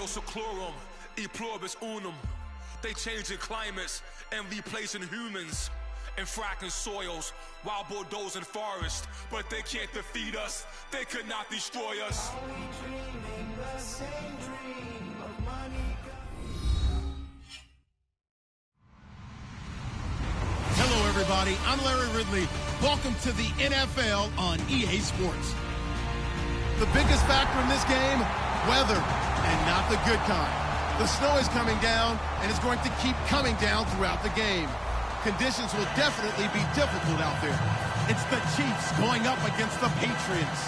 seclorum, e pluribus unum. They changing climates and replacing humans and fracking soils while bulldozing forests. But they can't defeat us. They could not destroy us. Are we dreaming the same dream of money? Hello, everybody. I'm Larry Ridley. Welcome to the NFL on EA Sports. The biggest factor in this game, weather, and not the good kind. The snow is coming down, and it's going to keep coming down throughout the game. Conditions will definitely be difficult out there. It's the Chiefs going up against the Patriots.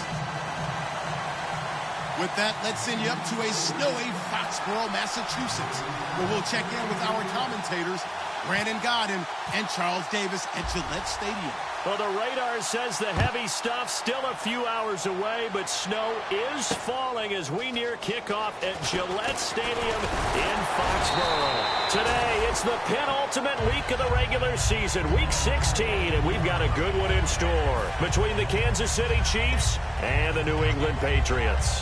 With that, let's send you up to a snowy Foxborough, Massachusetts, where we'll check in with our commentators, Brandon Godden and Charles Davis at Gillette Stadium. Well, the radar says the heavy stuff still a few hours away, but snow is falling as we near kickoff at Gillette Stadium in Foxborough. Today, it's the penultimate week of the regular season, week 16, and we've got a good one in store between the Kansas City Chiefs and the New England Patriots.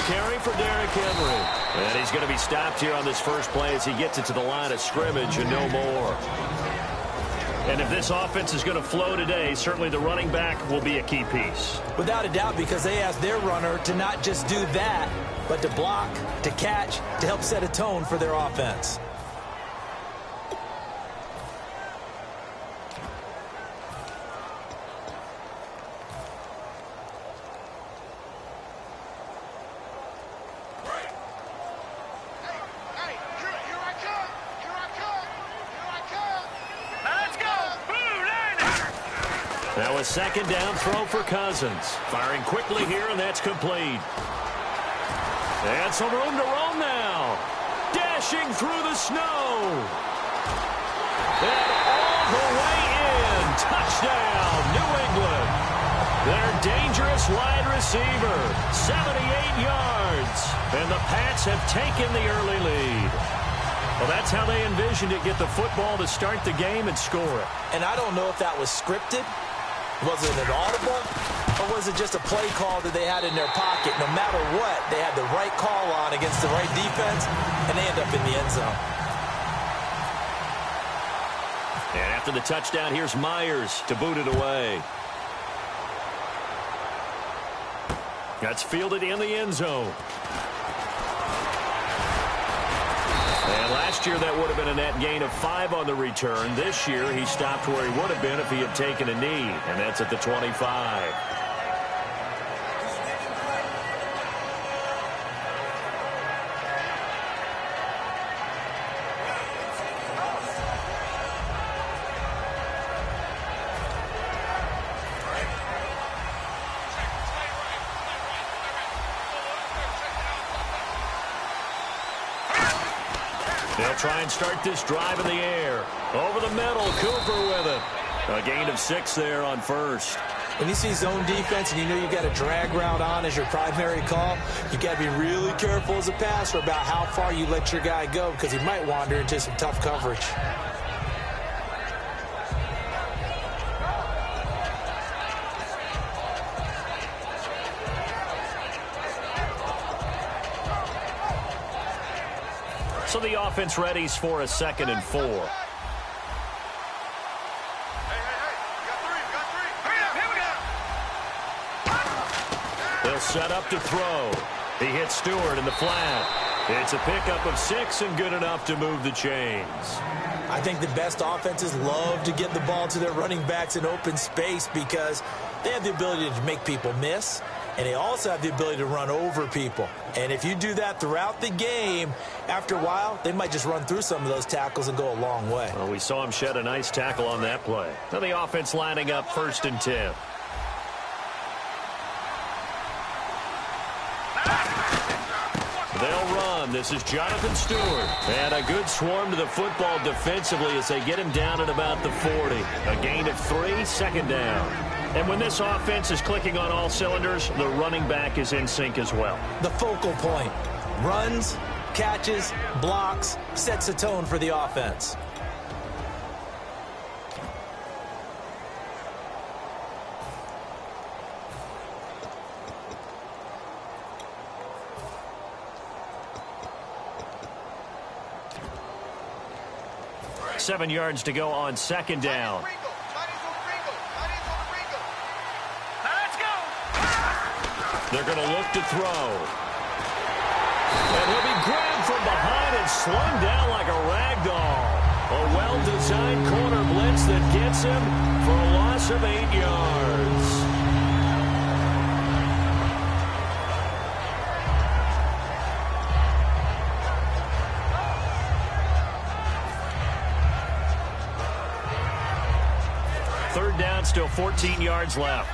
Carry for Derrick Henry. And he's going to be stopped here on this first play as he gets it to the line of scrimmage and no more. And if this offense is going to flow today, certainly the running back will be a key piece. Without a doubt, because they asked their runner to not just do that, but to block, to catch, to help set a tone for their offense. Now a second down throw for Cousins. Firing quickly here, and that's complete. And some room to roam now. Dashing through the snow. And all the way in. Touchdown, New England. Their dangerous wide receiver. 78 yards. And the Pats have taken the early lead. Well, that's how they envisioned it, get the football to start the game and score it. And I don't know if that was scripted. Was it an audible, or was it just a play call that they had in their pocket? No matter what, they had the right call on against the right defense, and they end up in the end zone. And after the touchdown, here's Myers to boot it away. That's fielded in the end zone. And last year, that would have been a net gain of 5 on the return. This year, he stopped where he would have been if he had taken a knee, and that's at the 25. They'll try and start this drive in the air. Over the middle, Cooper with it. A gain of 6 there on first. When you see zone defense and you know you've got a drag route on as your primary call, you got to be really careful as a passer about how far you let your guy go because he might wander into some tough coverage. So the offense readies for a 2nd and 4. They'll set up to throw. He hits Stewart in the flat. It's a pickup of 6 and good enough to move the chains. I think the best offenses love to get the ball to their running backs in open space because they have the ability to make people miss, and they also have the ability to run over people. And if you do that throughout the game, after a while, they might just run through some of those tackles and go a long way. Well, we saw him shed a nice tackle on that play. Now the offense lining up 1st and 10. They'll run. This is Jonathan Stewart. And a good swarm to the football defensively as they get him down at about the 40. A gain of 3, 2nd down. And when this offense is clicking on all cylinders, the running back is in sync as well. The focal point. Runs, catches, blocks, sets a tone for the offense. Seven yards to go on 2nd down. They're going to look to throw. And he'll be grabbed from behind and slung down like a rag doll. A well-designed corner blitz that gets him for a loss of 8 yards. Third down, still 14 yards left.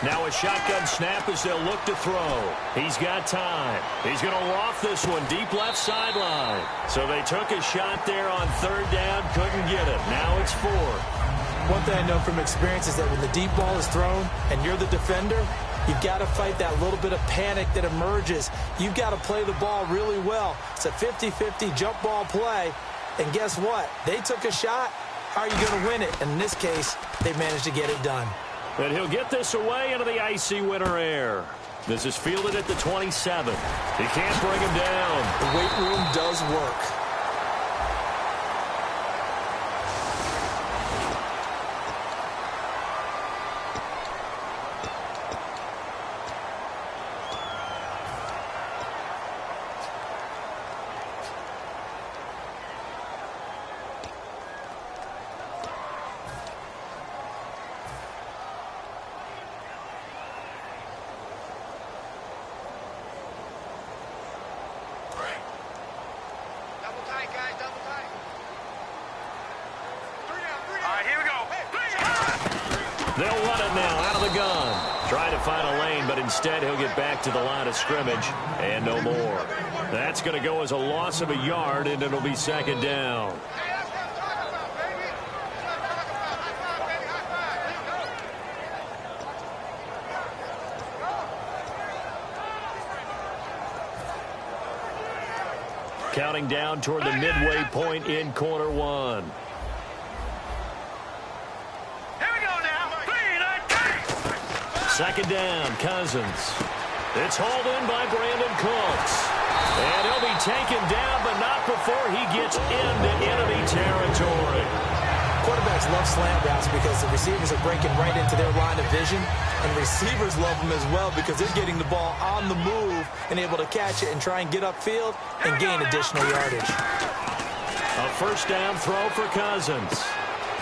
Now a shotgun snap as they'll look to throw. He's got time. He's going to loft this one deep left sideline. So they took a shot there on 3rd down, couldn't get it. Now it's 4th. One thing I know from experience is that when the deep ball is thrown and you're the defender, you've got to fight that little bit of panic that emerges. You've got to play the ball really well. It's a 50-50 jump ball play. And guess what? They took a shot. How are you going to win it? And in this case, they managed to get it done. And he'll get this away into the icy winter air. This is fielded at the 27. He can't bring him down. The weight room does work. They'll run it now out of the gun. Trying to find a lane, but instead he'll get back to the line of scrimmage and no more. That's going to go as a loss of a yard, and it'll be 2nd down. Counting down toward the midway point in quarter 1. Second down, Cousins. It's hauled in by Brandon Cooks. And he'll be taken down, but not before he gets into enemy territory. Quarterbacks love slant routes because the receivers are breaking right into their line of vision. And receivers love them as well because they're getting the ball on the move and able to catch it and try and get upfield and gain additional yardage. A 1st down throw for Cousins.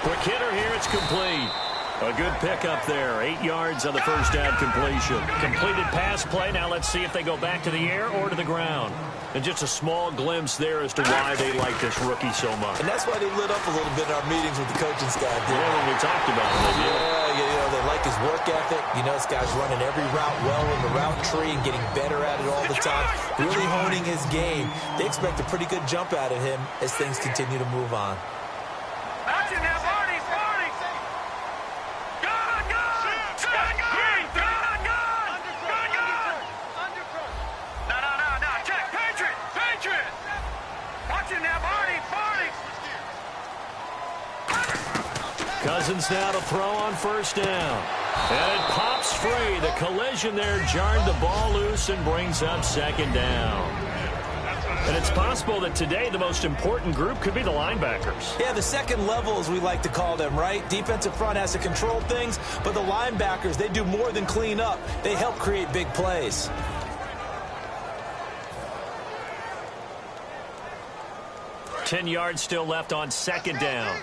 Quick hitter here, it's complete. A good pickup there. 8 yards on the 1st down completion. Completed pass play. Now let's see if they go back to the air or to the ground. And just a small glimpse there as to why they like this rookie so much. And that's why they lit up a little bit in our meetings with the coaching staff. Yeah, when we talked about him. Yeah, they like his work ethic. You know, this guy's running every route well in the route tree and getting better at it all the time. Really honing his game. They expect a pretty good jump out of him as things continue to move on. Cousins now to throw on 1st down. And it pops free. The collision there jarred the ball loose and brings up 2nd down. And it's possible that today the most important group could be the linebackers. Yeah, the second level, as we like to call them, right? Defensive front has to control things, but the linebackers, they do more than clean up. They help create big plays. Ten yards still left on 2nd down.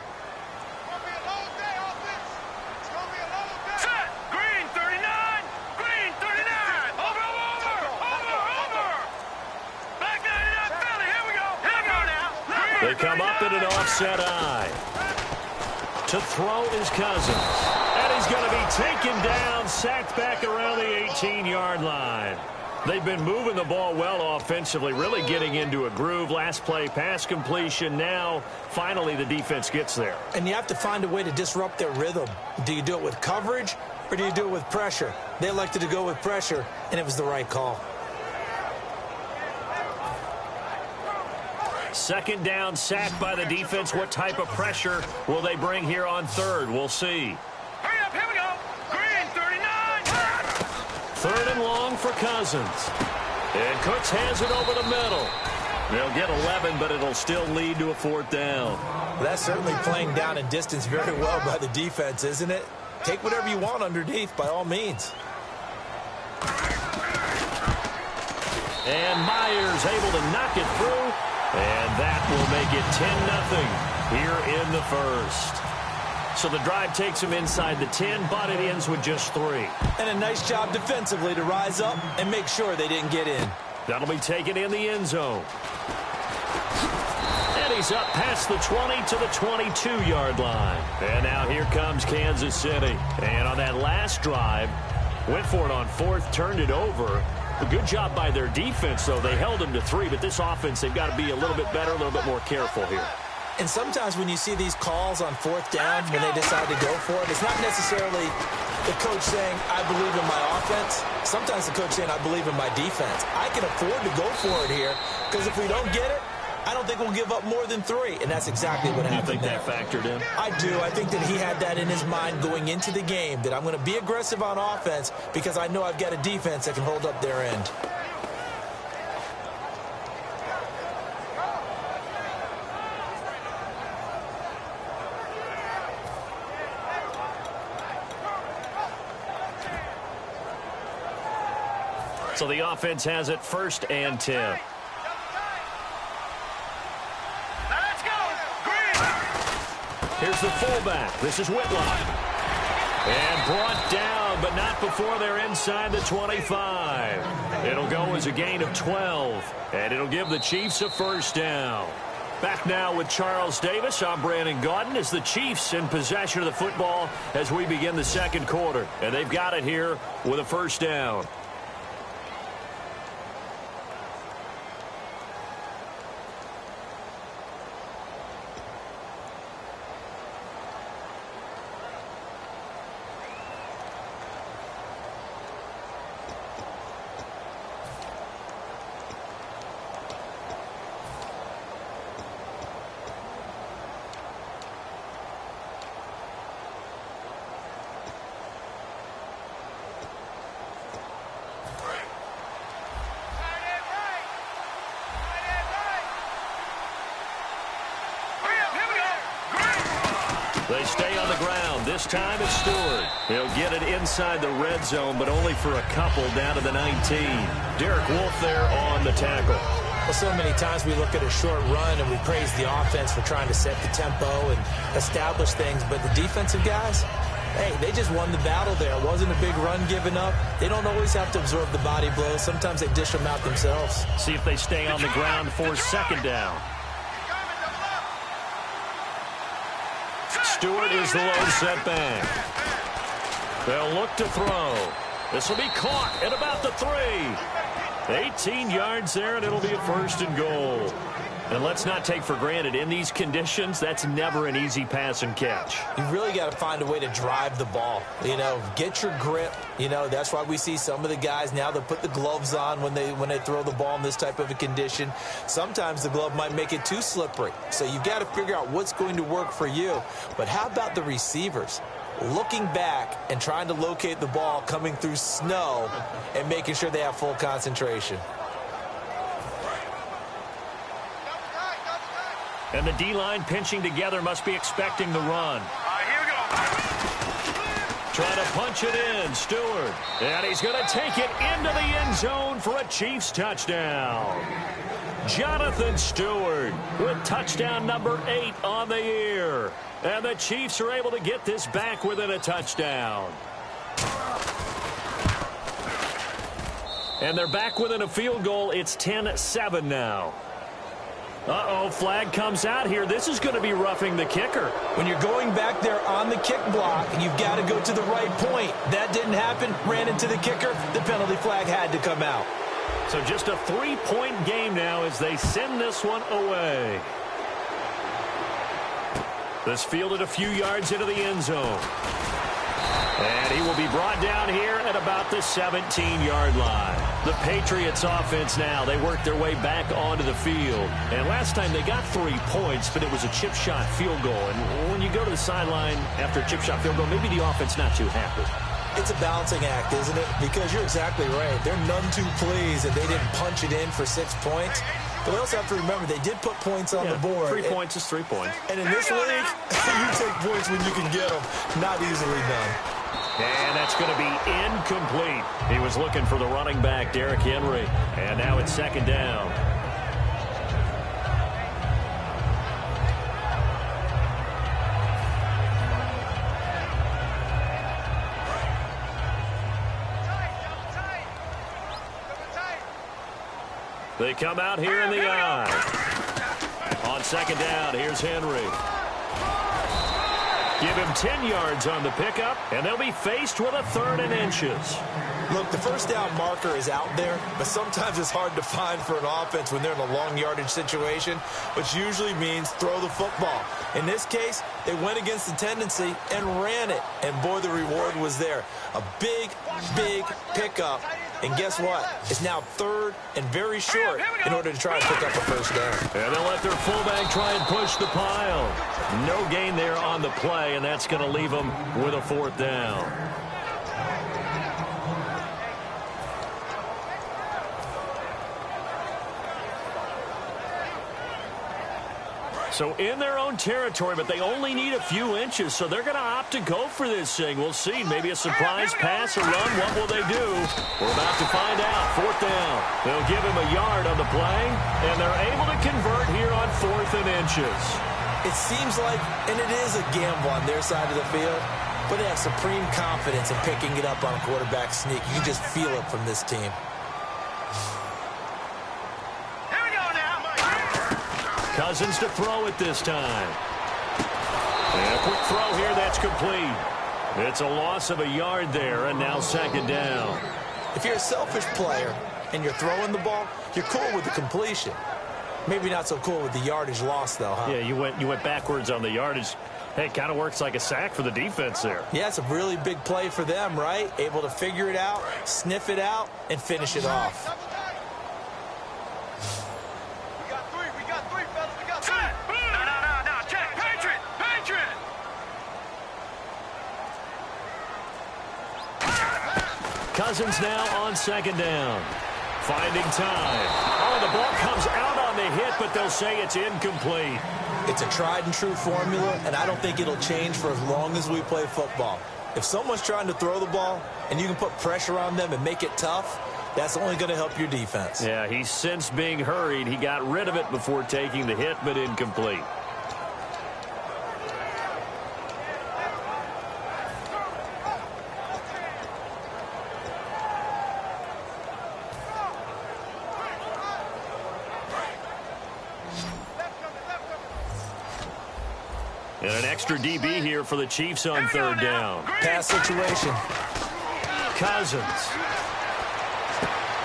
They come up in an offset eye. To throw is Cousins. And he's going to be taken down, sacked back around the 18-yard line. They've been moving the ball well offensively, really getting into a groove. Last play, pass completion. Now, finally, the defense gets there. And you have to find a way to disrupt their rhythm. Do you do it with coverage, or do you do it with pressure? They elected to go with pressure, and it was the right call. Second down, sacked by the defense. What type of pressure will they bring here on third? We'll see. Hurry up, here we go. Green, 39. Third and long for Cousins. And Cooks has it over the middle. They'll get 11, but it'll still lead to a fourth down. That's certainly playing down and distance very well by the defense, isn't it? Take whatever you want underneath, by all means. And Myers able to knock it through. And that will make it 10-0 here in the first. So the drive takes him inside the 10, but it ends with just 3. And a nice job defensively to rise up and make sure they didn't get in. That'll be taken in the end zone. And he's up past the 20 to the 22-yard line. And now here comes Kansas City. And on that last drive, went for it on fourth, turned it over. A good job by their defense, though. They held them to 3, but this offense, they've got to be a little bit better, a little bit more careful here. And sometimes when you see these calls on fourth down, when they decide to go for it, it's not necessarily the coach saying, I believe in my offense. Sometimes the coach saying, I believe in my defense. I can afford to go for it here, because if we don't get it, I don't think we'll give up more than 3, and that's exactly what happened there. You think that factored in? I do. I think that he had that in his mind going into the game, that I'm going to be aggressive on offense because I know I've got a defense that can hold up their end. So the offense has it 1st and 10. Here's the fullback. This is Whitlock. And brought down, but not before they're inside the 25. It'll go as a gain of 12, and it'll give the Chiefs a first down. Back now with Charles Davis. I'm Brandon Gaudin as the Chiefs in possession of the football as we begin the second quarter. And they've got it here with a first down. They stay on the ground. This time it's Stewart. He'll get it inside the red zone, but only for a couple down to the 19. Derek Wolfe there on the tackle. Well, so many times we look at a short run and we praise the offense for trying to set the tempo and establish things, but the defensive guys, hey, they just won the battle there. It wasn't a big run given up. They don't always have to absorb the body blows. Sometimes they dish them out themselves. See if they stay on the ground for second down. Stewart is the low setback. They'll look to throw. This will be caught at about the 3. 18 yards there, and it'll be a first and goal. And let's not take for granted, in these conditions, that's never an easy pass and catch. You really got to find a way to drive the ball. You know, get your grip. You know, that's why we see some of the guys now that put the gloves on when they throw the ball in this type of a condition. Sometimes the glove might make it too slippery. So you've got to figure out what's going to work for you. But how about the receivers? Looking back and trying to locate the ball coming through snow and making sure they have full concentration. And the D-line pinching together must be expecting the run. Here we go. Trying to punch it in, Stewart. And he's going to take it into the end zone for a Chiefs touchdown. Jonathan Stewart with touchdown number 8 on the year. And the Chiefs are able to get this back within a touchdown. And they're back within a field goal. It's 10-7 now. Uh-oh, flag comes out here. This is going to be roughing the kicker. When you're going back there on the kick block, you've got to go to the right point. That didn't happen. Ran into the kicker. The penalty flag had to come out. So just a 3-point game now as they send this one away. This fielded a few yards into the end zone. And he will be brought down here at about the 17-yard line. The Patriots offense now, they work their way back onto the field. And last time they got 3 points, but it was a chip shot field goal. And when you go to the sideline after a chip shot field goal, maybe the offense not too happy. It's a balancing act, isn't it? Because you're exactly right. They're none too pleased that they didn't punch it in for 6 points. But we also have to remember they did put points on the board. 3 points is 3 points. And in this league, you take points when you can get them. Not easily done. And that's going to be incomplete. He was looking for the running back, Derrick Henry. And now it's second down. They come out here in the eye. On second down, here's Henry. Give him 10 yards on the pickup, and they'll be faced with a 3rd and inches. Look, the first down marker is out there, but sometimes it's hard to find for an offense when they're in a long yardage situation, which usually means throw the football. In this case, they went against the tendency and ran it, and boy, the reward was there. A big, big pickup, and guess what? It's now 3rd and very short in order to try and pick up a first down. And they'll let their fullback try and push the pile. No gain there on the play, and that's going to leave them with a 4th down. So in their own territory, but they only need a few inches, so they're going to opt to go for this thing. We'll see. Maybe a surprise pass, a run. What will they do? We're about to find out. 4th down. They'll give him a yard on the play, and they're able to convert here on 4th and inches. It seems like, and it is a gamble on their side of the field, but they have supreme confidence in picking it up on a quarterback sneak. You can just feel it from this team. Cousins to throw it this time. And a quick throw here, that's complete. It's a loss of a yard there, and now second down. If you're a selfish player and you're throwing the ball, you're cool with the completion. Maybe not so cool with the yardage loss, though, huh? Yeah, you went backwards on the yardage. Hey, it kind of works like a sack for the defense there. Yeah, it's a really big play for them, right? Able to figure it out, sniff it out, and finish it off. Cousins now on second down. Finding time. Oh, the ball comes out on the hit, but they'll say it's incomplete. It's a tried and true formula, and I don't think it'll change for as long as we play football. If someone's trying to throw the ball and you can put pressure on them and make it tough, that's only going to help your defense. Yeah, he's since being hurried. He got rid of it before taking the hit, but incomplete. And an extra DB here for the Chiefs on third down. Pass situation. Cousins.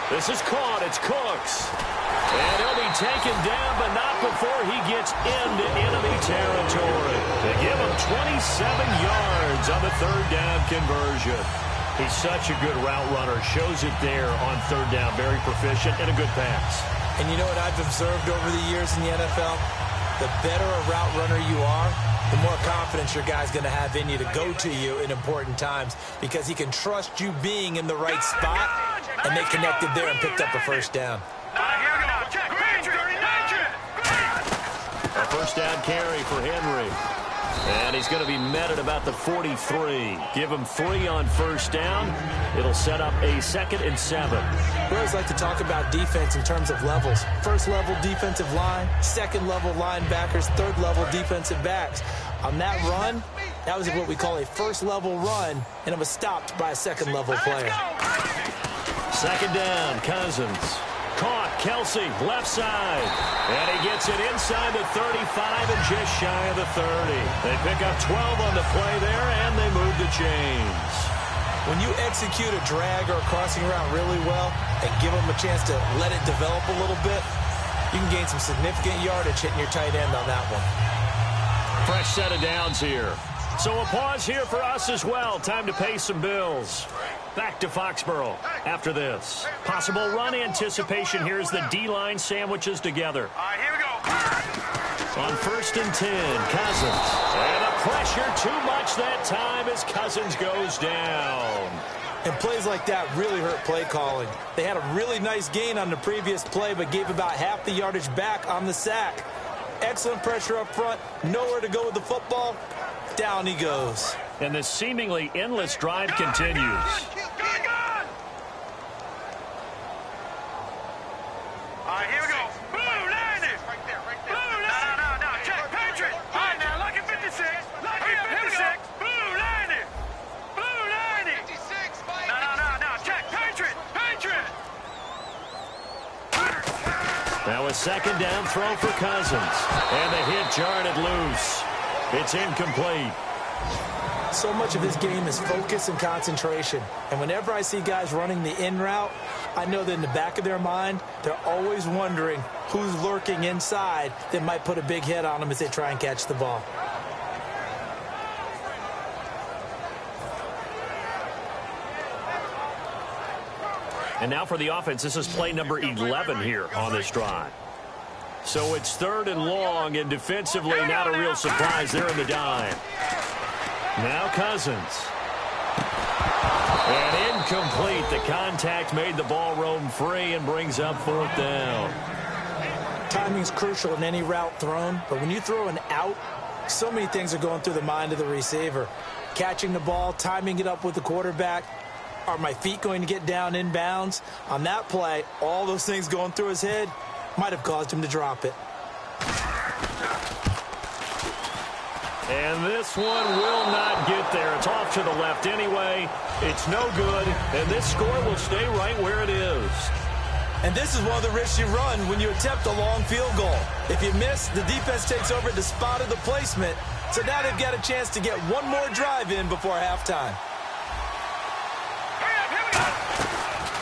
This is caught. It's Cooks. And he'll be taken down, but not before he gets into enemy territory. They give him 27 yards on the third down conversion. He's such a good route runner. Shows it there on third down. Very proficient and a good pass. And you know what I've observed over the years in the NFL? The better a route runner you are, the more confidence your guy's going to have in you to go to you in important times because he can trust you being in the right spot, and they connected there and picked up a first down. A first down carry for Henry. And he's going to be met at about the 43. Give him 3 on first down. It'll set up a 2nd and 7. We always like to talk about defense in terms of levels. First level defensive line, second level linebackers, third level defensive backs. On that run, that was what we call a first level run, and it was stopped by a second level player. Second down, Cousins. Caught Kelsey, left side. And he gets it inside the 35 and just shy of the 30. They pick up 12 on the play there, and they move the chains. When you execute a drag or a crossing route really well and give them a chance to let it develop a little bit, you can gain some significant yardage hitting your tight end on that one. Fresh set of downs here. So a pause here for us as well. Time to pay some bills. Back to Foxborough after this. Possible run anticipation here as the D-line sandwiches together. All right, here we go. On 1st and 10, Cousins. And the pressure too much that time as Cousins goes down. And plays like that really hurt play calling. They had a really nice gain on the previous play, but gave about half the yardage back on the sack. Excellent pressure up front. Nowhere to go with the football. Down he goes. And the seemingly endless drive continues. All right, here we go. Blue, landed. Right there. Blue, landed. No. Check, Patriots. All right, now, lock at 56. Lock at 56. Blue, landed. Blue, landed. 56, Mike. No. Check, Patriots. Now a second down throw for Cousins. And the hit jarred it loose. It's incomplete. So much of his game is focus and concentration. And whenever I see guys running the in route, I know that in the back of their mind, they're always wondering who's lurking inside that might put a big hit on them as they try and catch the ball. And now for the offense, this is play number 11 here on this drive. So it's 3rd and long, and defensively not a real surprise. They're in the dime. Now Cousins. And incomplete. The contact made the ball roam free and brings up 4th down. Timing's crucial in any route thrown, but when you throw an out, so many things are going through the mind of the receiver. Catching the ball, timing it up with the quarterback. Are my feet going to get down inbounds? On that play, all those things going through his head might have caused him to drop it. And this one will not get there. It's off to the left anyway. It's no good, and this score will stay right where it is. And this is one of the risks you run when you attempt a long field goal. If you miss, the defense takes over the spot of the placement. So now they've got a chance to get one more drive in before halftime.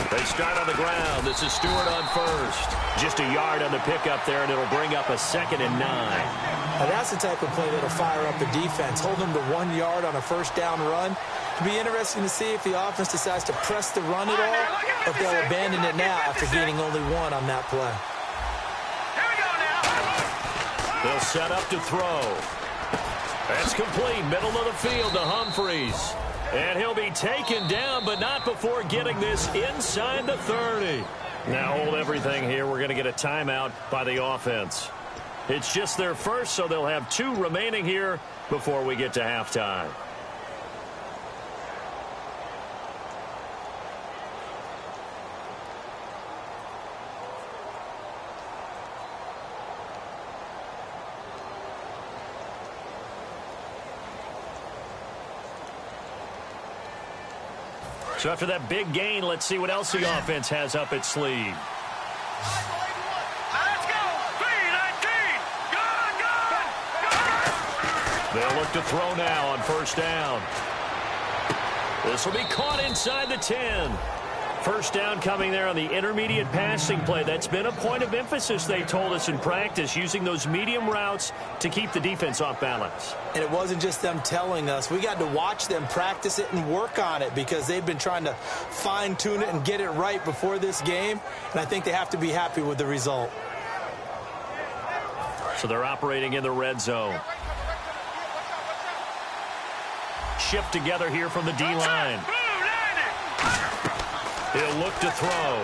They start on the ground. This is Stewart on first. Just a yard on the pickup there, and it'll bring up a 2nd and 9. Now that's the type of play that'll fire up the defense. Hold them to 1 yard on a first down run. It'll be interesting to see if the offense decides to press the run at all, or if they'll abandon it now after gaining only 1 on that play. They'll set up to throw. That's complete. Middle of the field to Humphreys. And he'll be taken down, but not before getting this inside the 30. Now hold everything here. We're going to get a timeout by the offense. It's just their first, so they'll have 2 remaining here before we get to halftime. So after that big gain, let's see what else the offense has up its sleeve. Let's go. 3-19. Go. They'll look to throw now on first down. This will be caught inside the 10. First down coming there on the intermediate passing play. That's been a point of emphasis, they told us in practice, using those medium routes to keep the defense off balance. And it wasn't just them telling us. We got to watch them practice it and work on it because they've been trying to fine-tune it and get it right before this game. And I think they have to be happy with the result. So they're operating in the red zone. Shift together here from the D-line. He'll look to throw.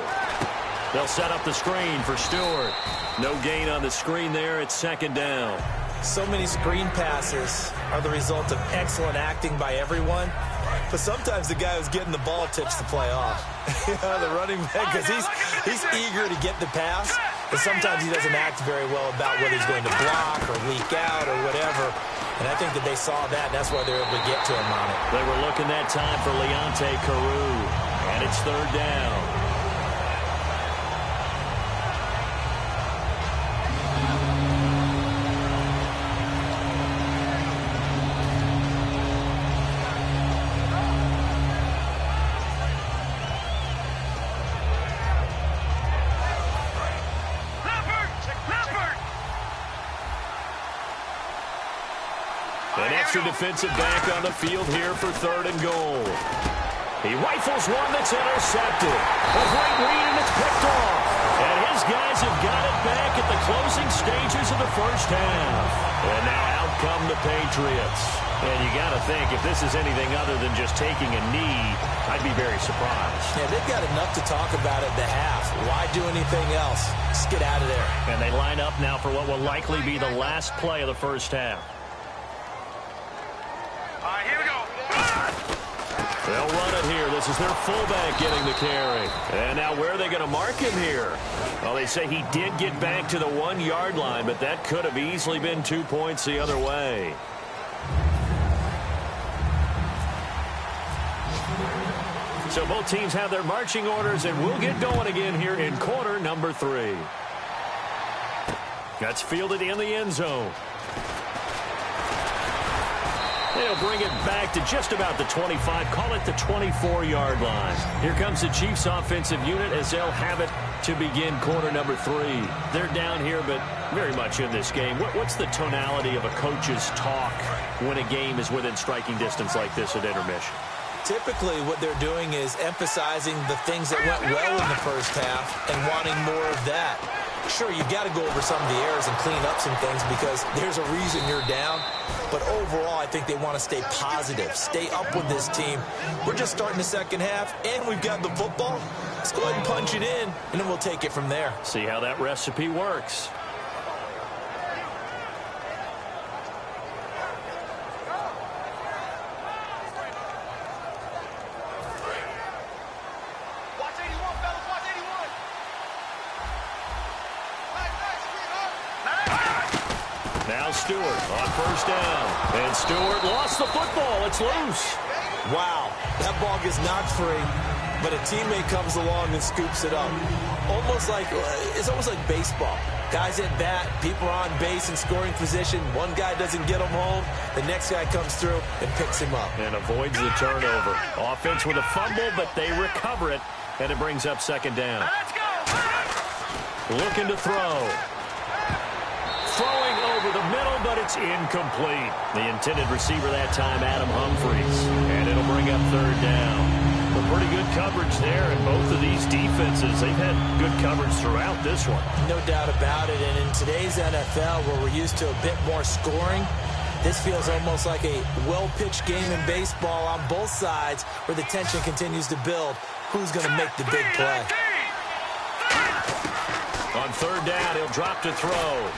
They'll set up the screen for Stewart. No gain on the screen there. It's 2nd down. So many screen passes are the result of excellent acting by everyone. But sometimes the guy who's getting the ball tips the play off. The running back, because he's eager to get the pass. But sometimes he doesn't act very well about whether he's going to block or leak out or whatever. And I think that they saw that, and that's why they were able to get to him on it. They were looking that time for Leonte Carew. And it's 3rd down. An extra defensive back on the field here for 3rd and goal. He rifles one that's intercepted. A great read, and it's picked off. And his guys have got it back at the closing stages of the first half. And now out come the Patriots. And you got to think, if this is anything other than just taking a knee, I'd be very surprised. Yeah, they've got enough to talk about at the half. Why do anything else? Just get out of there. And they line up now for what will likely be the last play of the first half. All right, here we go. They'll run it here. This is their fullback getting the carry. And now where are they going to mark him here? Well, they say he did get back to the 1-yard line, but that could have easily been 2 points the other way. So both teams have their marching orders, and we'll get going again here in quarter number 3. That's fielded in the end zone. They'll bring it back to just about the 25, call it the 24-yard line. Here comes the Chiefs offensive unit as they'll have it to begin quarter number 3. They're down here, but very much in this game. What's the tonality of a coach's talk when a game is within striking distance like this at intermission? Typically, what they're doing is emphasizing the things that went well in the first half and wanting more of that. Sure, you've got to go over some of the errors and clean up some things because there's a reason you're down. But overall, I think they want to stay positive, stay up with this team. We're just starting the second half, and we've got the football. Let's go ahead and punch it in, and then we'll take it from there. See how that recipe works. Now Stewart on first down. And Stewart lost the football. It's loose. Wow, that ball gets knocked free, but a teammate comes along and scoops it up. It's almost like baseball. Guys at bat, people are on base in scoring position. One guy doesn't get him home. The next guy comes through and picks him up. And avoids the turnover. Offense with a fumble, but they recover it. And it brings up second down. Let's go. Looking to throw. Throwing over the middle, but it's incomplete. The intended receiver that time, Adam Humphries. And it'll bring up third down. But pretty good coverage there, and both of these defenses, they've had good coverage throughout this one. No doubt about it, and in today's NFL, where we're used to a bit more scoring, this feels almost like a well-pitched game in baseball on both sides, where the tension continues to build. Who's going to make the big play? On third down, he'll drop to throw.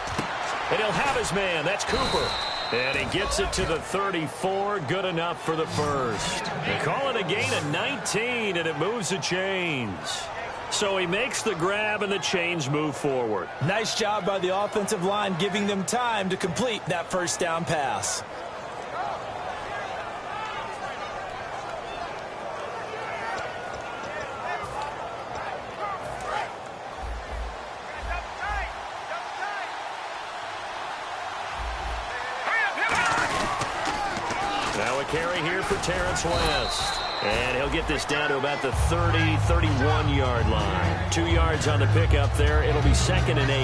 And he'll have his man. That's Cooper. And he gets it to the 34. Good enough for the first. They call it a gain of 19, and it moves the chains. So he makes the grab, and the chains move forward. Nice job by the offensive line, giving them time to complete that first down pass. Now a carry here for Terrence West. And he'll get this down to about the 30, 31-yard line. 2 yards on the pickup there. It'll be 2nd and 8.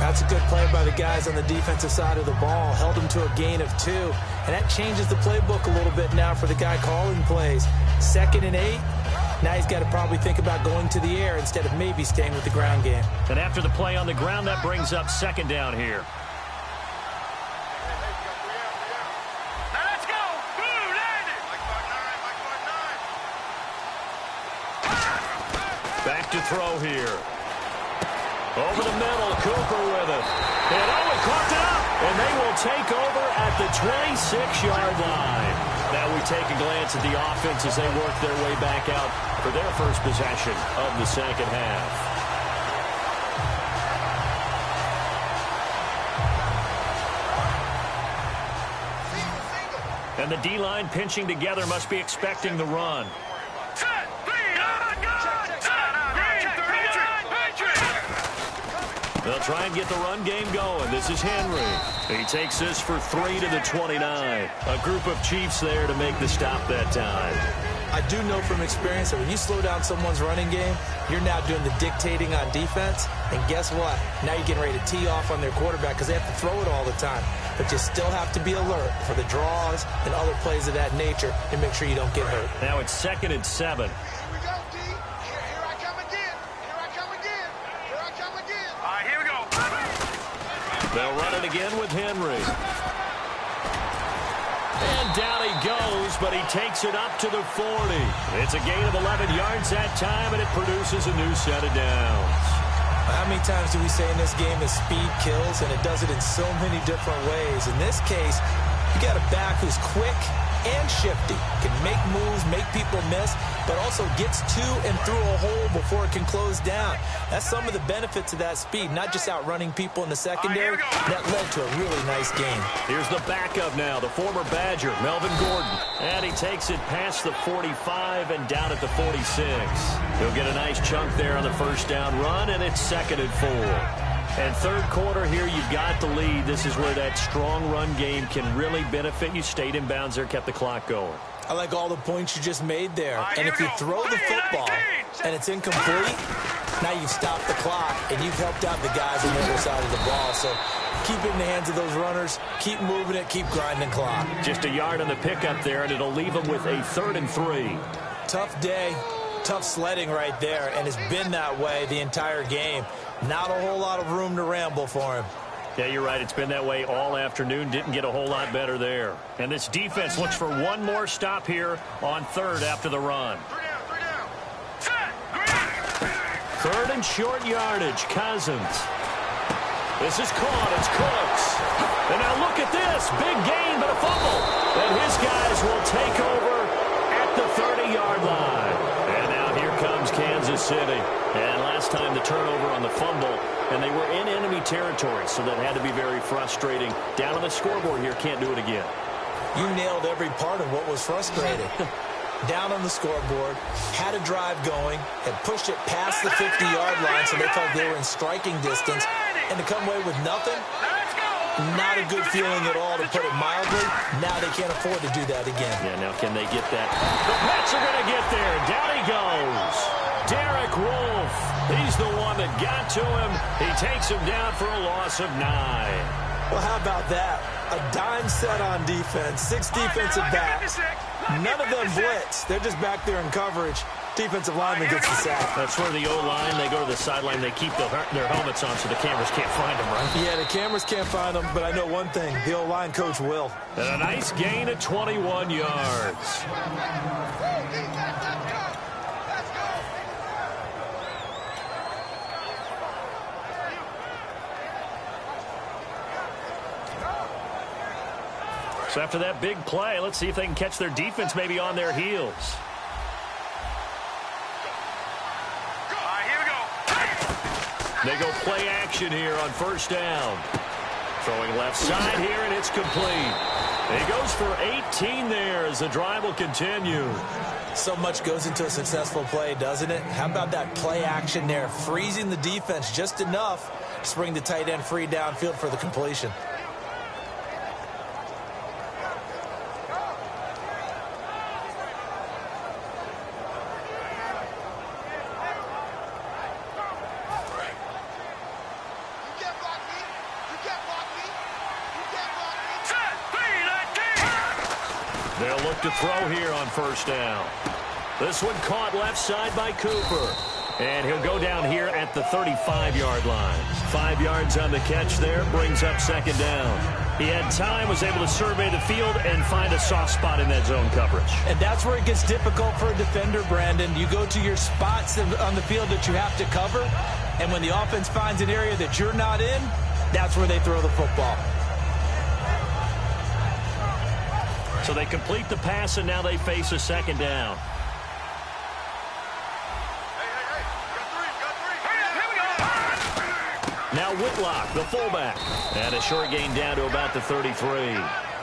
That's a good play by the guys on the defensive side of the ball. Held him to a gain of 2. And that changes the playbook a little bit now for the guy calling plays. 2nd and 8. Now he's got to probably think about going to the air instead of maybe staying with the ground game. And after the play on the ground, that brings up second down here. Back to throw here. Over the middle, Cooper with it. And he caught it up. And they will take over at the 26-yard line. Now we take a glance at the offense as they work their way back out for their first possession of the second half. And the D-line pinching together must be expecting the run. They'll try and get the run game going. This is Henry. He takes this for 3 to the 29. A group of Chiefs there to make the stop that time. I do know from experience that when you slow down someone's running game, you're now doing the dictating on defense. And guess what? Now you're getting ready to tee off on their quarterback because they have to throw it all the time. But you still have to be alert for the draws and other plays of that nature and make sure you don't get hurt. Now it's 2nd and 7. Here we go, D. Here I come again. Here I come again. Here I come again. All right, here we go. They'll run it again with Henry. And down he goes, but he takes it up to the 40. It's a gain of 11 yards that time, and it produces a new set of downs. How many times do we say in this game that speed kills, and it does it in so many different ways? In this case, you got a back who's quick and shifty, can make moves, make people miss, but also gets to and through a hole before it can close down. That's some of the benefits of that speed, not just outrunning people in the secondary. That led to a really nice game. Here's the backup now, the former Badger, Melvin Gordon. And he takes it past the 45 and down at the 46. He'll get a nice chunk there on the first down run, and it's 2nd and 4. And third quarter here, you've got the lead. This is where that strong run game can really benefit you. Stayed in bounds there, kept the clock going. I like all the points you just made there. And if you throw the football and it's incomplete, now you've stopped the clock and you've helped out the guys on the other side of the ball. So keep it in the hands of those runners. Keep moving it. Keep grinding clock. Just a yard on the pickup there, and it'll leave them with a 3rd and 3. Tough day. Tough sledding right there, and it's been that way the entire game. Not a whole lot of room to ramble for him. Yeah, you're right. It's been that way all afternoon. Didn't get a whole lot better there. And this defense looks for one more stop here on 3rd after the run. 3rd and short yardage. Cousins. This is caught. It's Cooks. And now look at this. Big gain, but a fumble. And his guys will take over at the 30-yard line. And now here comes Kansas City. And last time the turnover on the fumble, and they were in enemy territory, so that had to be very frustrating. Down on the scoreboard here, can't do it again. You nailed every part of what was frustrating. Down on the scoreboard, had a drive going, had pushed it past the 50-yard line so they felt they were in striking distance, and to come away with nothing, not a good feeling at all, to put it mildly. Now they can't afford to do that again. Yeah, now can they get that? The Pets are going to get there. Down he goes. Derek Wolfe. He's the one that got to him. He takes him down for a loss of 9. Well, how about that? A dime set on defense. 6 defensive backs. None of them blitz. They're just back there in coverage. Defensive lineman gets the sack. That's where the O-line, they go to the sideline, they keep their helmets on so the cameras can't find them, right? Yeah, the cameras can't find them, but I know one thing. The O-line coach will. And a nice gain of 21 yards. So after that big play, let's see if they can catch their defense maybe on their heels. They go play action here on first down. Throwing left side here, and it's complete. And he goes for 18 there as the drive will continue. So much goes into a successful play, doesn't it? How about that play action there? Freezing the defense just enough to bring the tight end free downfield for the completion. They'll look to throw here on first down. This one caught left side by Cooper. And he'll go down here at the 35-yard line. 5 yards on the catch there, brings up second down. He had time, was able to survey the field and find a soft spot in that zone coverage. And that's where it gets difficult for a defender, Brandon. You go to your spots on the field that you have to cover, and when the offense finds an area that you're not in, that's where they throw the football. So they complete the pass, and now they face a second down. Now Whitlock, the fullback, and a short gain down to about the 33.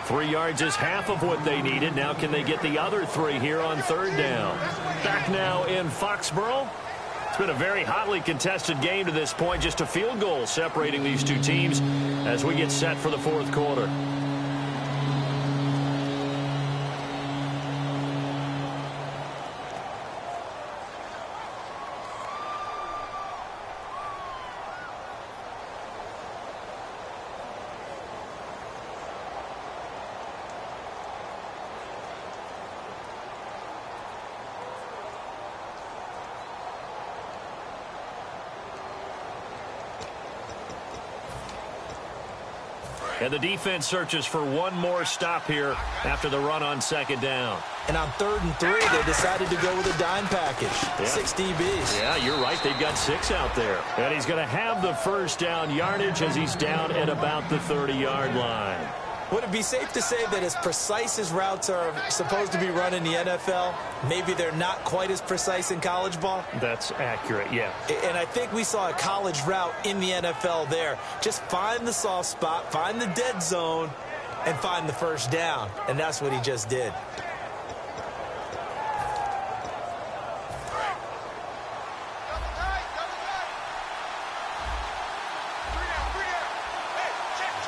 3 yards is half of what they needed. Now can they get the other 3 here on third down? Back now in Foxborough. It's been a very hotly contested game to this point. Just a field goal separating these two teams as we get set for the fourth quarter. And the defense searches for one more stop here after the run on second down. And on 3rd and 3, they decided to go with a dime package. Yeah. 6 DBs. Yeah, you're right. They've got 6 out there. And he's going to have the first down yardage as he's down at about the 30-yard line. Would it be safe to say that as precise as routes are supposed to be run in the NFL, maybe they're not quite as precise in college ball? That's accurate, yeah. And I think we saw a college route in the NFL there. Just find the soft spot, find the dead zone, and find the first down. And that's what he just did.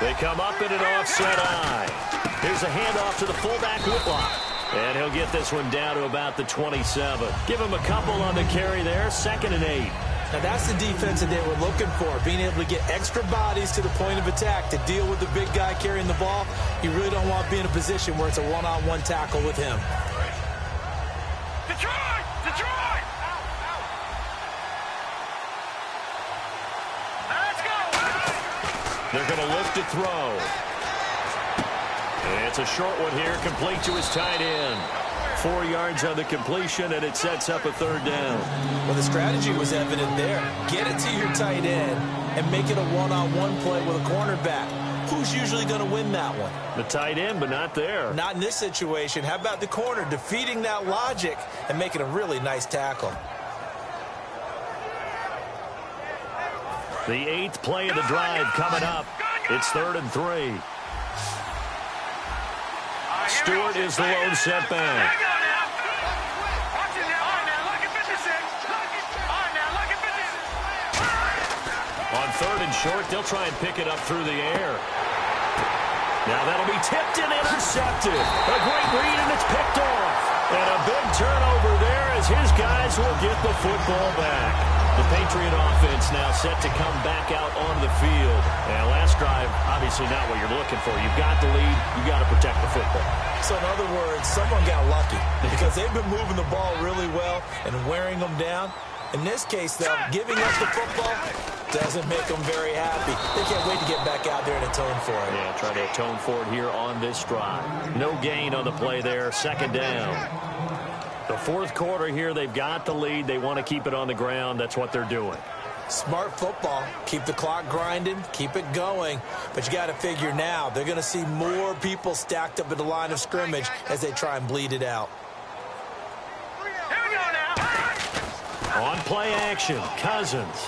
They come up in an offset eye. Here's a handoff to the fullback, Whitlock. And he'll get this one down to about the 27. Give him a couple on the carry there, 2nd and 8. Now that's the defense that they were looking for, being able to get extra bodies to the point of attack to deal with the big guy carrying the ball. You really don't want to be in a position where it's a one-on-one tackle with him. Detroit! Detroit! Let's go! They're going to look to throw. And it's a short one here, complete to his tight end. 4 yards on the completion, and it sets up a 3rd down. Well, the strategy was evident there. Get it to your tight end and make it a one-on-one play with a cornerback. Who's usually going to win that one? The tight end, but not there. Not in this situation. How about the corner defeating that logic and making a really nice tackle? The 8th play of the drive coming up. It's 3rd and 3. Stewart is the lone setback. On 3rd and short, they'll try and pick it up through the air. Now that'll be tipped and intercepted. A great read, and it's picked off. And a big turnover there as his guys will get the football back. The Patriot offense now set to come back out on the field. And last drive, obviously not what you're looking for. You've got the lead. You've got to protect the football. So in other words, someone got lucky because they've been moving the ball really well and wearing them down. In this case, though, giving up the football doesn't make them very happy. They can't wait to get back out there and atone for it. Yeah, try to atone for it here on this drive. No gain on the play there. 2nd down. The 4th quarter here, they've got the lead. They want to keep it on the ground. That's what they're doing. Smart football. Keep the clock grinding. Keep it going. But you got to figure now, they're going to see more people stacked up at the line of scrimmage as they try and bleed it out. Here we go now. On play action, Cousins.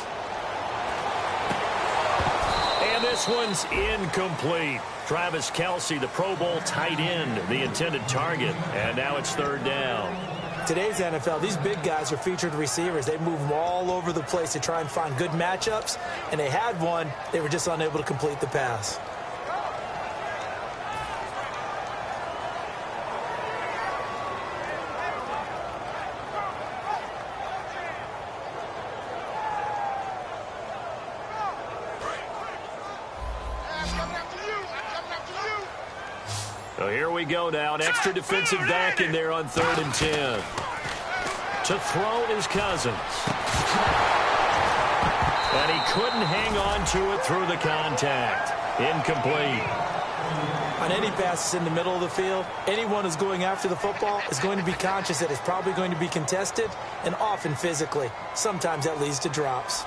And this one's incomplete. Travis Kelce, the Pro Bowl tight end, the intended target. And now it's 3rd down. Today's NFL, these big guys are featured receivers. They move them all over the place to try and find good matchups. And they had one. They were just unable to complete the pass. So here we go now. An extra defensive back in there on 3rd and 10. To throw is Cousins. And he couldn't hang on to it through the contact. Incomplete. On any passes in the middle of the field, anyone who's going after the football is going to be conscious that it's probably going to be contested, and often physically. Sometimes that leads to drops.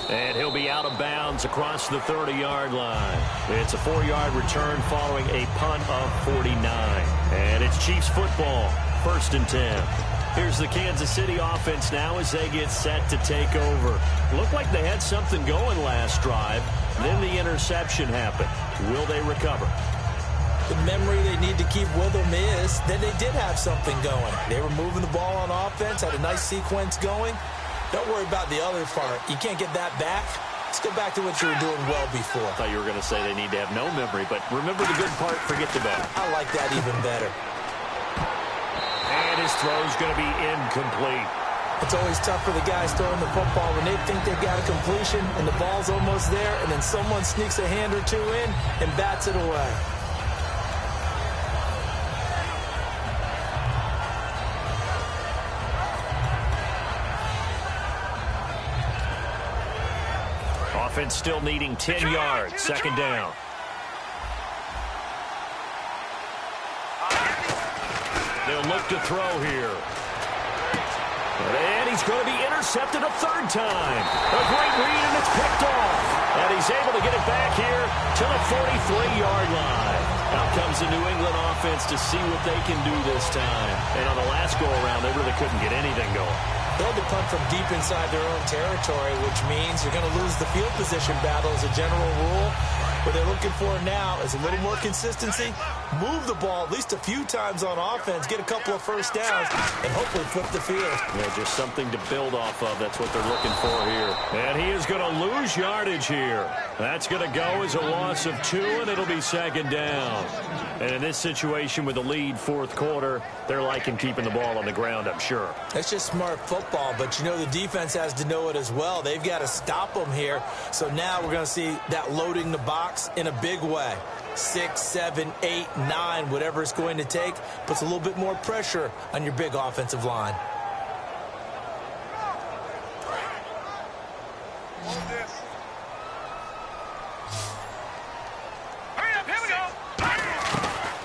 And he'll be out of bounds across the 30-yard line. It's a 4-yard return following a punt of 49. And it's Chiefs football, 1st and 10. Here's the Kansas City offense now as they get set to take over. Looked like they had something going last drive. Then the interception happened. Will they recover? The memory they need to keep with them is that they did have something going. They were moving the ball on offense, had a nice sequence going. Don't worry about the other part. You can't get that back. Let's go back to what you were doing well before. I thought you were going to say they need to have no memory, but remember the good part, forget the bad. I like that even better. And his throw is going to be incomplete. It's always tough for the guys throwing the football when they think they've got a completion and the ball's almost there, and then someone sneaks a hand or two in and bats it away. Offense still needing 10 yards. Second down. They'll look to throw here. And he's going to be intercepted a third time. A great read, and it's picked off. And he's able to get it back here to the 43-yard line. Out comes the New England offense to see what they can do this time. And on the last go-around, they really couldn't get anything going. They'll be punt from deep inside their own territory, which means you're going to lose the field position battle as a general rule. What they're looking for now is a little more consistency, move the ball at least a few times on offense, get a couple of first downs, and hopefully flip the field. Yeah, just something to build off of. That's what they're looking for here. And he is going to lose yardage here. That's going to go as a loss of 2, and it'll be second down. And in this situation with the lead fourth quarter, they're liking keeping the ball on the ground, I'm sure. That's just smart football, but you know the defense has to know it as well. They've got to stop them here. So now we're going to see that loading the box in a big way. 6, 7, 8, 9, whatever it's going to take, puts a little bit more pressure on your big offensive line.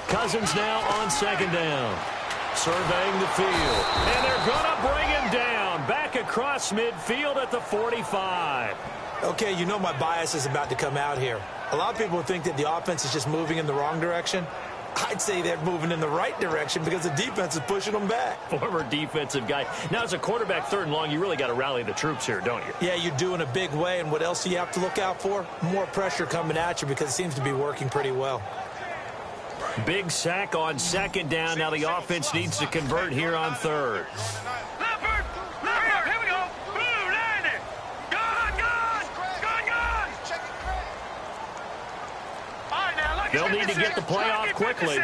Cousins now on second down. Surveying the field. And they're going to bring him down. Back across midfield at the 45. Okay, you know my bias is about to come out here. A lot of people think that the offense is just moving in the wrong direction. I'd say they're moving in the right direction because the defense is pushing them back. Former defensive guy. Now, as a quarterback, third and long, you really got to rally the troops here, don't you? Yeah, you do in a big way. And what else do you have to look out for? More pressure coming at you because it seems to be working pretty well. Big sack on second down. Now the offense needs to convert here on third. Here we go. Blue, landing. Gone. All right, now, they'll need to get the play off quickly.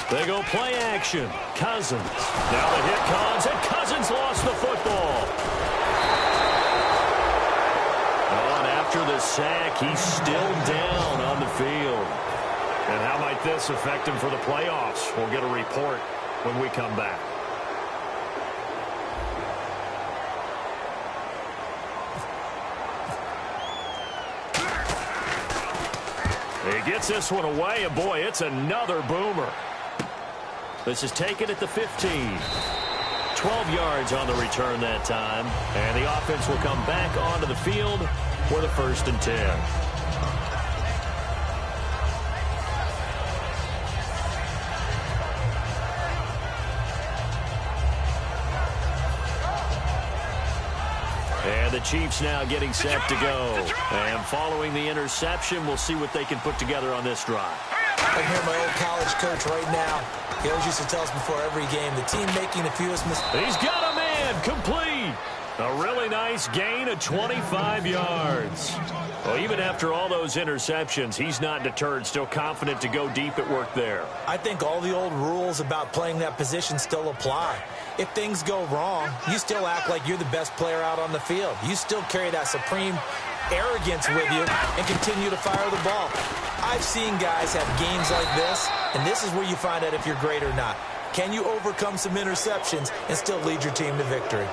They go play action. Cousins. Now the hit comes, and Cousins lost the football. And after the sack, he's still down on the field. And how might this affect him for the playoffs? We'll get a report when we come back. He gets this one away, and boy, it's another boomer. This is taken at the 15. 12 yards on the return that time. And the offense will come back onto the field for the 1st and 10. And the Chiefs now getting set to go. And following the interception, we'll see what they can put together on this drive. I hear my old college coach right now. He always used to tell us before every game, the team making the fewest mistakes. He's got a man complete. A really nice gain of 25 yards. Well, even after all those interceptions, he's not deterred, still confident to go deep at work there. I think all the old rules about playing that position still apply. If things go wrong, you still act like you're the best player out on the field. You still carry that supreme arrogance with you and continue to fire the ball. I've seen guys have games like this, and this is where you find out if you're great or not. Can you overcome some interceptions and still lead your team to victory?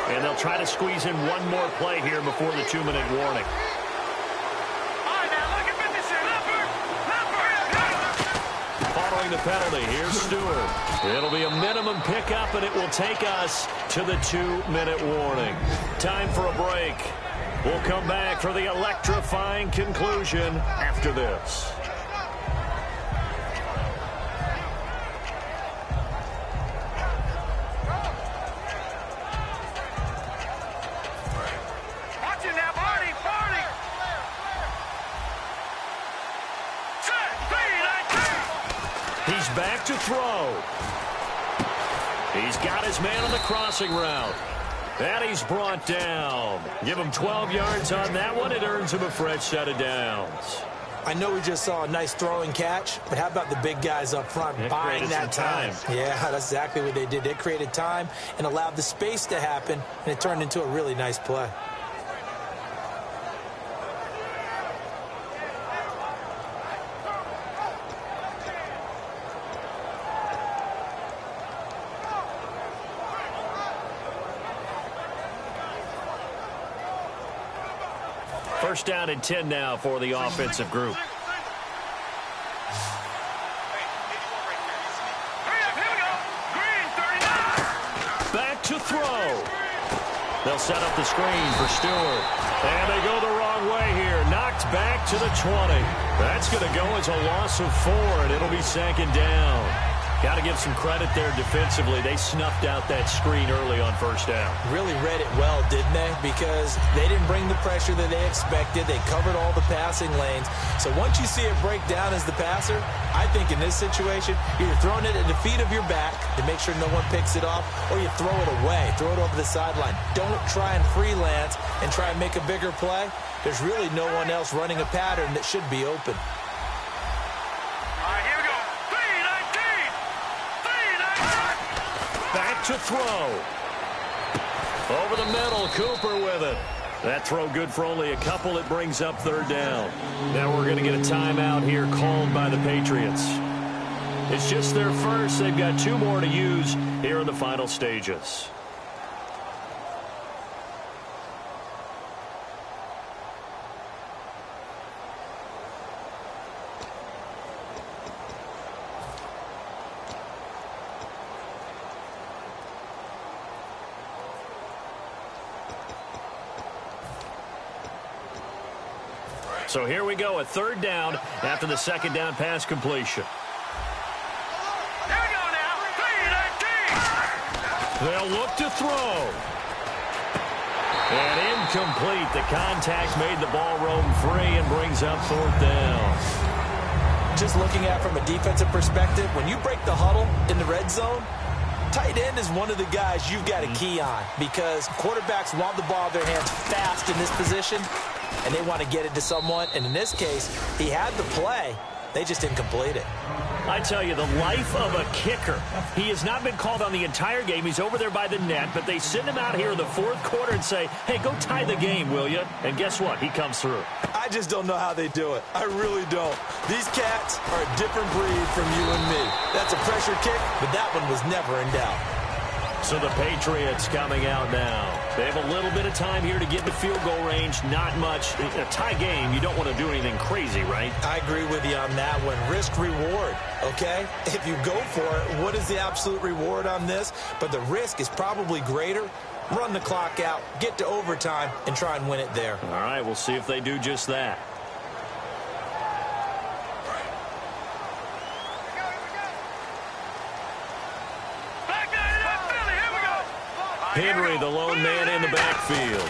And they'll try to squeeze in one more play here before the 2-minute warning. Following the penalty, here's Stewart. It'll be a minimum pickup, and it will take us to the 2-minute warning. Time for a break. We'll come back for the electrifying conclusion after this. He's back to throw. He's got his man on the crossing route. And he's brought down. Give him 12 yards on that one. It earns him a fresh set of downs. I know we just saw a nice throwing catch, but how about the big guys up front buying that time? Yeah, that's exactly what they did. They created time and allowed the space to happen, and it turned into a really nice play. First down and 10 now for the offensive group. Back to throw. They'll set up the screen for Stewart. And they go the wrong way here. Knocked back to the 20. That's going to go as a loss of 4, and it'll be second down. Got to give some credit there defensively. They snuffed out that screen early on first down. Really read it well, didn't they? Because they didn't bring the pressure that they expected. They covered all the passing lanes. So once you see it break down as the passer, I think in this situation, you're throwing it at the feet of your back to make sure no one picks it off, or you throw it away, throw it over the sideline. Don't try and freelance and try and make a bigger play. There's really no one else running a pattern that should be open. Back to throw. Over the middle, Cooper with it. That throw good for only a couple. It brings up third down. Now we're going to get a timeout here called by the Patriots. It's just their first. They've got 2 more to use here in the final stages. So here we go, a third down after the second down pass completion. Here we go now. 3-19. They'll look to throw. And incomplete. The contact made the ball roam free and brings up fourth down. Just looking at it from a defensive perspective, when you break the huddle in the red zone, tight end is one of the guys you've got to key on because quarterbacks want the ball in their hands fast in this position, and they want to get it to someone. And in this case, he had the play. They just didn't complete it. I tell you, the life of a kicker. He has not been called on the entire game. He's over there by the net, but they send him out here in the fourth quarter and say, hey, go tie the game, will you? And guess what? He comes through. I just don't know how they do it. I really don't. These cats are a different breed from you and me. That's a pressure kick, but that one was never in doubt. So the Patriots coming out now. They have a little bit of time here to get in the field goal range. Not much. A tie game, you don't want to do anything crazy, right? I agree with you on that one. Risk-reward, okay? If you go for it, what is the absolute reward on this? But the risk is probably greater. Run the clock out, get to overtime, and try and win it there. All right, we'll see if they do just that. Henry, the lone man in the backfield.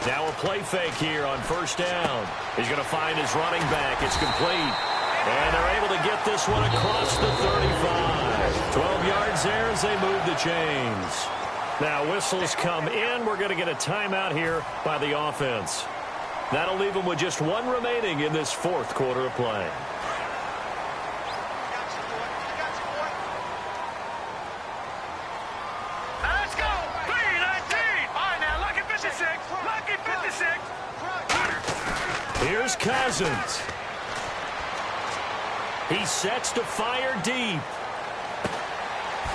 Now a play fake here on first down. He's going to find his running back. It's complete. And they're able to get this one across the 35. 12 yards there as they move the chains. Now whistles come in. We're going to get a timeout here by the offense. That'll leave them with just 1 remaining in this fourth quarter of play. Here's Cousins. He sets to fire deep.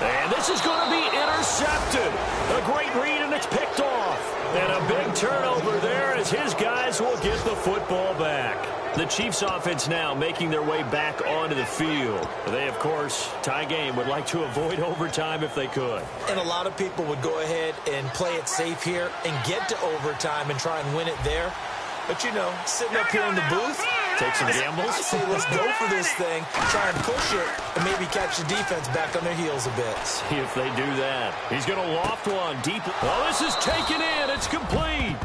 And this is going to be intercepted. A great read, and it's picked off. And a big turnover there as his guys will get the football back. The Chiefs offense now making their way back onto the field. They, of course, tie game, would like to avoid overtime if they could. And a lot of people would go ahead and play it safe here and get to overtime and try and win it there. But, you know, sitting up here in the booth, take some gambles. I say let's go for this thing, try and push it, and maybe catch the defense back on their heels a bit. See if they do that. He's going to loft one deep. Oh, this is taken in. It's complete.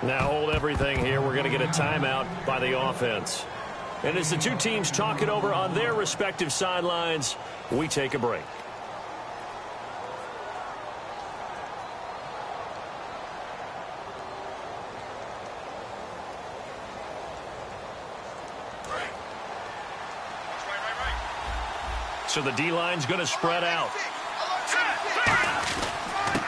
Now hold everything here. We're going to get a timeout by the offense. And as the two teams talk it over on their respective sidelines, we take a break. So the D-line's going to spread out.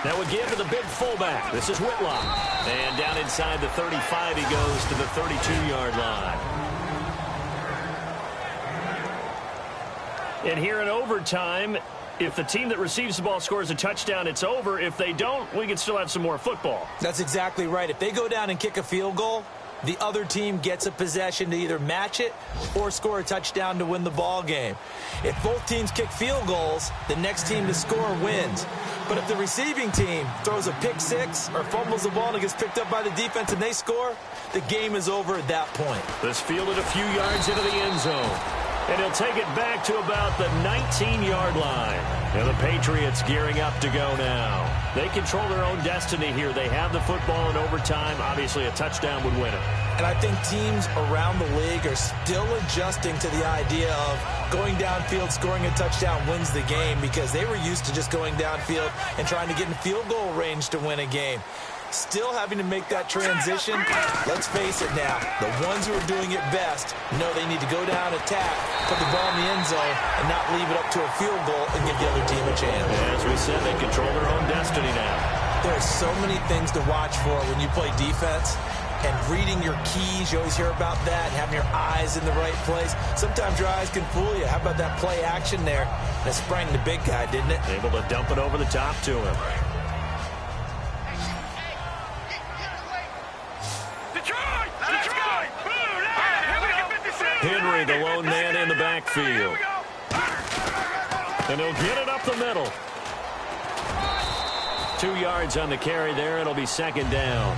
That would give to the big fullback. This is Whitlock. And down inside the 35, he goes to the 32-yard line. And here in overtime, if the team that receives the ball scores a touchdown, it's over. If they don't, we can still have some more football. That's exactly right. If they go down and kick a field goal, the other team gets a possession to either match it or score a touchdown to win the ball game. If both teams kick field goals, the next team to score wins. But if the receiving team throws a pick six or fumbles the ball and it gets picked up by the defense and they score, the game is over at that point. This fielded a few yards into the end zone. And he'll take it back to about the 19-yard line. And the Patriots gearing up to go now. They control their own destiny here. They have the football in overtime. Obviously, a touchdown would win it. And I think teams around the league are still adjusting to the idea of going downfield, scoring a touchdown wins the game, because they were used to just going downfield and trying to get in field goal range to win a game. Still having to make that transition. Let's face it now, the ones who are doing it best know they need to go down, attack, put the ball in the end zone, and not leave it up to a field goal and give the other team a chance. As we said, they control their own destiny now. There are so many things to watch for when you play defense. And reading your keys, you always hear about that, having your eyes in the right place. Sometimes your eyes can fool you. How about that play action there? That sprang the big guy, didn't it? Able to dump it over the top to him. Henry, the lone man in the backfield. And he'll get it up the middle. 2 yards on the carry there. It'll be second down.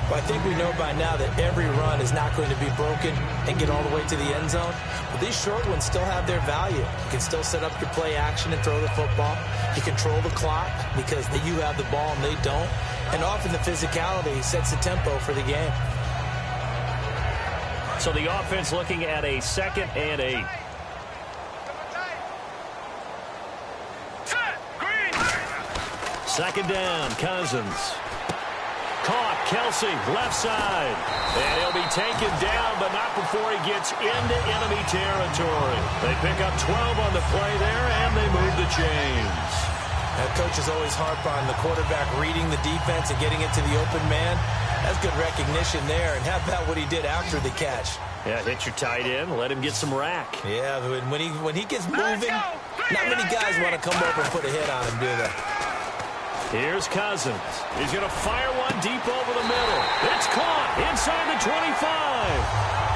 Well, I think we know by now that every run is not going to be broken and get all the way to the end zone. But these short ones still have their value. You can still set up your play action and throw the football. You control the clock because you have the ball and they don't. And often the physicality sets the tempo for the game. So the offense looking at a 2nd and 8. Second down, Cousins. Caught, Kelsey, left side. And he'll be taken down, but not before he gets into enemy territory. They pick up 12 on the play there, and they move the chains. That coach is always harp on the quarterback reading the defense and getting it to the open man. That's good recognition there. And how about what he did after the catch? Yeah, hit your tight end, let him get some rack. Yeah, when he gets moving, not many guys want to come over and put a hit on him, do they? Here's Cousins. He's going to fire one deep over the middle. It's caught inside the 25.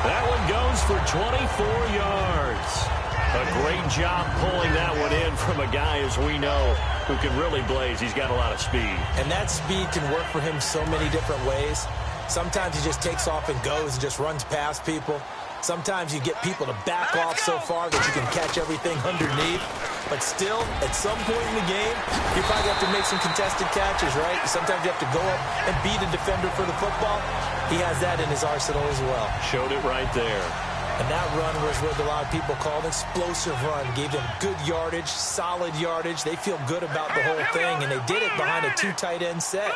That one goes for 24 yards. A great job pulling that one in from a guy, as we know, who can really blaze. He's got a lot of speed. And that speed can work for him so many different ways. Sometimes he just takes off and goes and just runs past people. Sometimes you get people to back off so far that you can catch everything underneath. But still, at some point in the game, you probably have to make some contested catches, right? Sometimes you have to go up and beat a defender for the football. He has that in his arsenal as well. Showed it right there. And that run was what a lot of people call an explosive run. Gave them good yardage, solid yardage. They feel good about the whole thing, and they did it behind a 2 tight end set.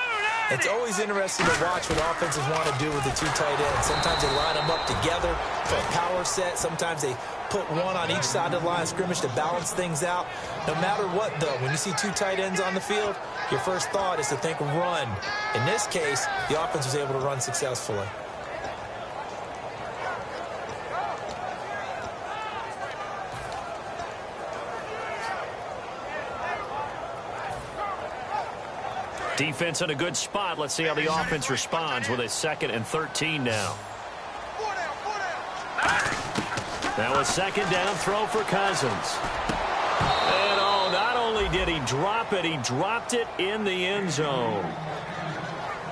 It's always interesting to watch what offenses want to do with the 2 tight ends. Sometimes they line them up together for a power set. Sometimes they put one on each side of the line of scrimmage to balance things out. No matter what, though, when you see 2 tight ends on the field, your first thought is to think run. In this case, the offense was able to run successfully. Defense in a good spot. Let's see how the offense responds with a 2nd and 13 now. That was 2nd down, throw for Cousins. And not only did he drop it, he dropped it in the end zone.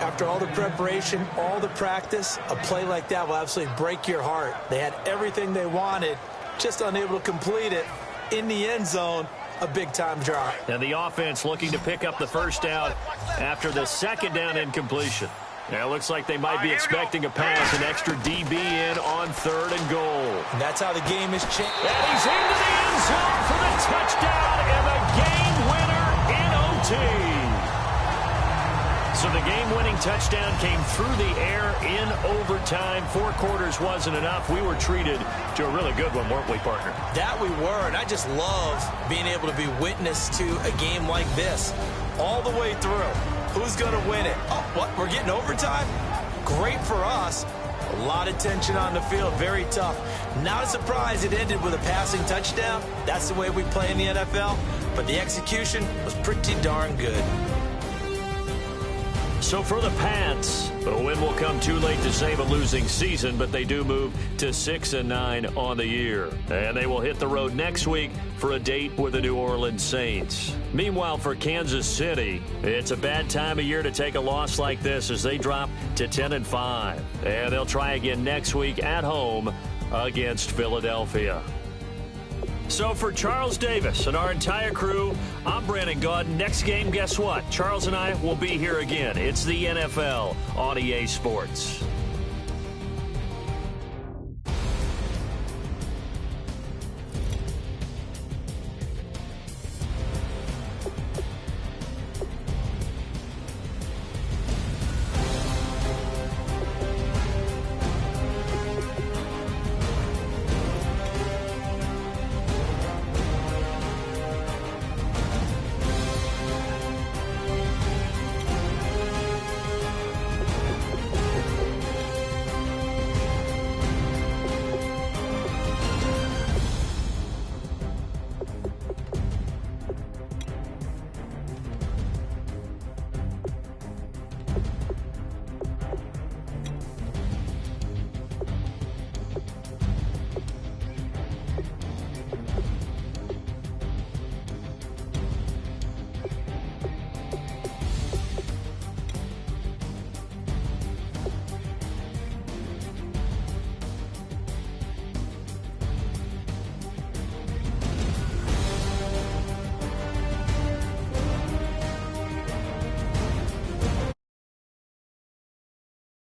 After all the preparation, all the practice, a play like that will absolutely break your heart. They had everything they wanted, just unable to complete it in the end zone. A big-time drop. And the offense looking to pick up the first down after the 2nd down incompletion. Now it looks like they might be expecting a pass, an extra DB in on 3rd and goal. And that's how the game has changed. And he's into the end zone for the touchdown and the game winner in OT. So the game-winning touchdown came through the air in overtime. 4 quarters wasn't enough. We were treated to a really good one, weren't we, partner? That we were, and I just love being able to be witness to a game like this all the way through. Who's going to win it? Oh, what? We're getting overtime? Great for us. A lot of tension on the field. Very tough. Not a surprise it ended with a passing touchdown. That's the way we play in the NFL. But the execution was pretty darn good. So for the Pats, the win will come too late to save a losing season, but they do move to 6-9 on the year. And they will hit the road next week for a date with the New Orleans Saints. Meanwhile, for Kansas City, it's a bad time of year to take a loss like this as they drop to 10-5. And they'll try again next week at home against Philadelphia. So for Charles Davis and our entire crew, I'm Brandon Gaudin. Next game, guess what? Charles and I will be here again. It's the NFL on EA Sports.